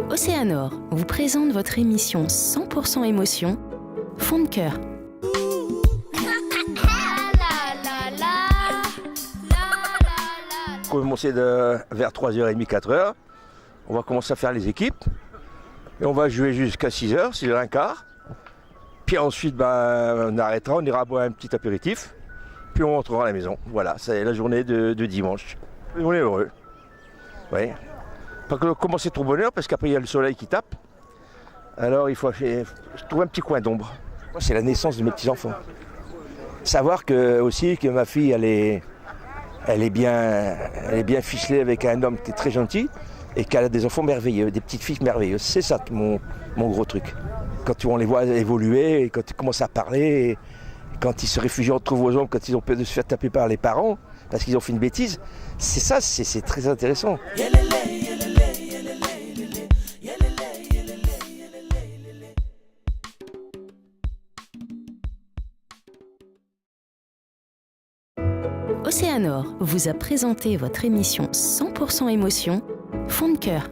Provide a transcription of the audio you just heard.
Océanor vous présente votre émission 100% émotion, Fond de cœur. Commencer vers 3h30, 4h. On va commencer à faire les équipes. Et on va jouer jusqu'à 6h, 6h15. Puis ensuite, on arrêtera, on ira boire un petit apéritif. Puis on rentrera à la maison. Voilà, c'est la journée de dimanche. Et on est heureux. Oui. Pas que commencer trop bonne heure, parce qu'après il y a le soleil qui tape. Alors il faut trouver un petit coin d'ombre. Moi, c'est la naissance de mes petits-enfants. Savoir aussi que ma fille, elle est bien ficelée avec un homme qui est très gentil et qu'elle a des enfants merveilleux, des petites filles merveilleuses. C'est ça mon gros truc. Quand on les voit évoluer, et quand ils commencent à parler, et quand ils se réfugient entre vos ombres, quand ils ont peur de se faire taper par les parents parce qu'ils ont fait une bêtise, c'est ça, c'est très intéressant. Océanor vous a présenté votre émission 100% émotion, Fond de cœur.